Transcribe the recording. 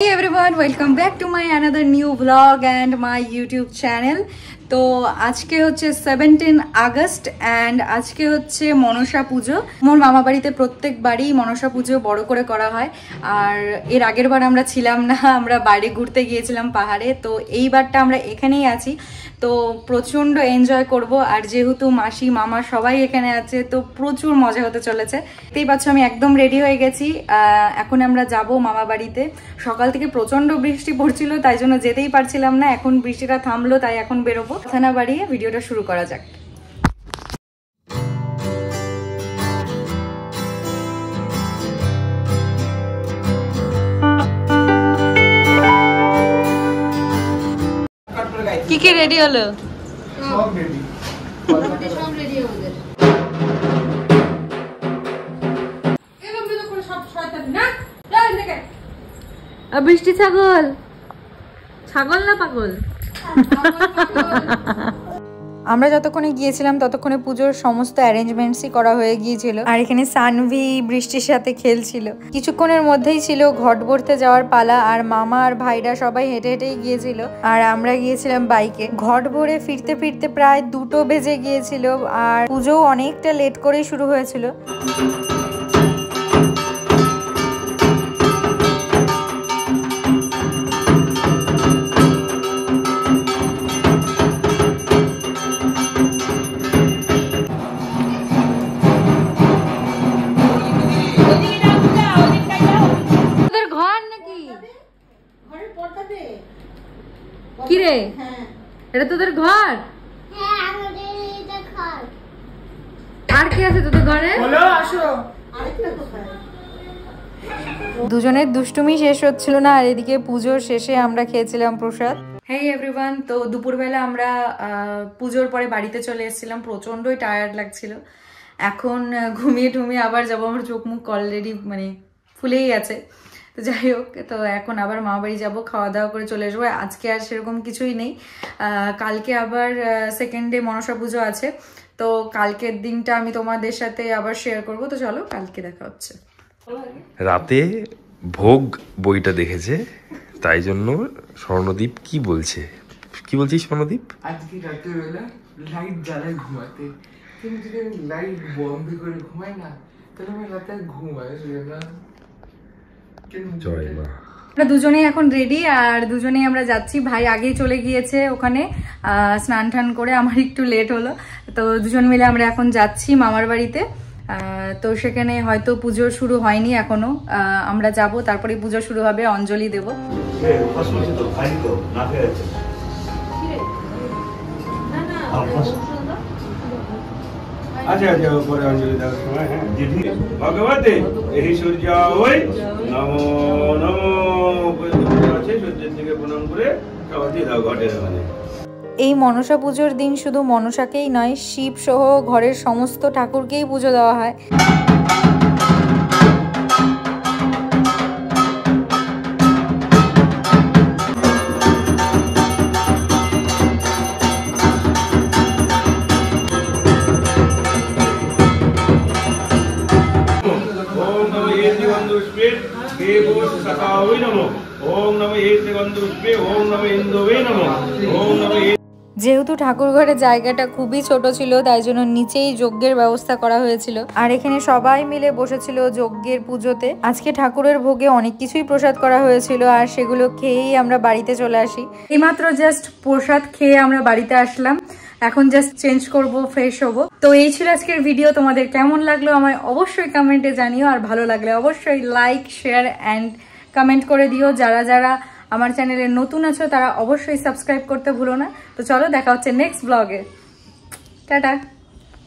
Hey everyone, welcome back to my another new vlog and my YouTube channel. তো আজকে হচ্ছে 17 August and আজকে হচ্ছে মনসা পুজো। মোর মামা বাড়িতে প্রত্যেকবারই মনসা পুজো বড় করে করা হয়। আর এর আগের বার আমরা ছিলাম না, আমরা বাইরে ঘুরতে গিয়েছিলাম পাহাড়ে। তো এইবারটা আমরা এখানেই আছি, তো প্রচণ্ড এনজয় করব। আর যেহেতু মাসি মামা সবাই এখানে আছে, তো প্রচুর মজা হতে চলেছে। দেখতেই পাচ্ছ আমি একদম রেডি হয়ে গেছি। এখন আমরা যাব মামা বাড়িতে। সকাল থেকে প্রচণ্ড বৃষ্টি পড়ছিল, তাই জন্য যেতেই পারছিলাম না। এখন বৃষ্টিটা থামলো, তাই এখন বেরোবো। কথা না বাড়িয়ে ভিডিওটা শুরু করা যাক। কি কি রেডি হলো? সব রেডি, সব রেডি আমাদের। এরকম তো করে সব শয়তান না, যাও এদিকে। বৃষ্টি ছাগল, ছাগল না পাগল। আমরা যতক্ষণে গিয়েছিলাম ততক্ষণে পুজোর সমস্ত অ্যারেঞ্জমেন্টসই করা হয়ে গিয়েছিল। আর এখানে সানভি বৃষ্টির সাথে খেলছিল। কিছুক্ষণের মধ্যেই ছিল ঘট ভরতে যাওয়ার পালা। আর মামা আর ভাইরা সবাই হেঁটে হেঁটেই গিয়েছিল, আর আমরা গিয়েছিলাম বাইকে। ঘট ভরে ফিরতে ফিরতে প্রায় 2টো বেজে গিয়েছিল। আর পুজো অনেকটা লেট করেই শুরু হয়েছিল। কিরে, এটা তোদের ঘর? আর কি আছে তোদের ঘরে? দুজনের দুষ্টুমি শেষ হচ্ছিল না। আর এদিকে পুজোর শেষে আমরা খেয়েছিলাম প্রসাদ। হেই এভরিওয়ান, তো দুপুরবেলা আমরা পুজোর পরে বাড়িতে চলে এসেছিলাম। প্রচন্ডই টায়ার্ড লাগছিল। এখন ঘুমিয়ে টুমিয়ে আবার যাবো। আমার চোখ মুখ অলরেডি মানে ফুলেই আছে। তো যাই হোক, তো এখন আবার মা বাড়ি যাবো, খাওয়া দাওয়া করে চলে আসবো। আজকে আর সেরকম কিছুই নেই। কালকে আবার সেকেন্ড ডে মনসা পুজো আছে, তো কালকের দিনটা আমি তোমাদের সাথে আবার শেয়ার করবো। তো চলো, কালকে দেখা হচ্ছে। রাতে ভোগ বইটা দেখেছে, তাই জন্য স্বর্ণদীপ কি বলছে? কি বলছিস স্বর্ণদীপ? আজকে রাতের বেলা লাইট জ্বালায় ঘুমাতে, কিন্তু যদি লাইট বন্ধ করে ঘুমাই না, তাহলে আমি রাতে ঘুম আসবে না। জয় মা। আমরা দুজনেই এখন রেডি, আর দুজনেই আমরা যাচ্ছি। ভাই আগেই চলে গিয়েছে ওখানে স্নান টান করে। আমার একটু লেট হলো, তো দুজন মিলে আমরা এখন যাচ্ছি মামার বাড়িতে। তো সেখানে হয়তো পুজো শুরু হয়নি এখনো। আমরা যাব, তারপরে পুজো শুরু হবে, অঞ্জলি দেব। আচ্ছা আচ্ছা, পরে অঞ্জলি দেওয়ার সময়। হ্যাঁ, ভগবতে এই সূর্যায় নমো নমো আছে, সূর্যের দিকে প্রণাম করে সবাই দাও ঘটের মানে। এই মনসা পুজোর দিন শুধু মনসাকেই নয়, শিব সহ ঘরের সমস্ত ঠাকুরকেই পুজো দেওয়া হয়। যেহেতু ঠাকুর ঘরের জায়গাটা খুবই ছোট ছিল, তাই জন্য নিচেই যজ্ঞের ব্যবস্থা করা হয়েছিল। আর এখানে সবাই মিলে বসেছিল যজ্ঞের পুজোতে। আজকে ঠাকুরের ভোগে অনেক কিছুই প্রসাদ করা হয়েছিল, আর সেগুলো খেয়েই আমরা বাড়িতে চলে আসি। এইমাত্র জাস্ট প্রসাদ খেয়ে আমরা বাড়িতে আসলাম। এখন জাস্ট চেঞ্জ করব, ফ্রেশ হব। তো এই ছিল আজকের ভিডিও। তোমাদের কেমন লাগলো আমায় অবশ্যই কমেন্টে জানিও। আর ভালো লাগলে অবশ্যই লাইক, শেয়ার অ্যান্ড কমেন্ট করে দিও। যারা যারা আমার চ্যানেলে নতুন আছো তারা অবশ্যই সাবস্ক্রাইব করতে ভুলো না। তো চলো, দেখা হচ্ছে নেক্সট ব্লগে। টাটা।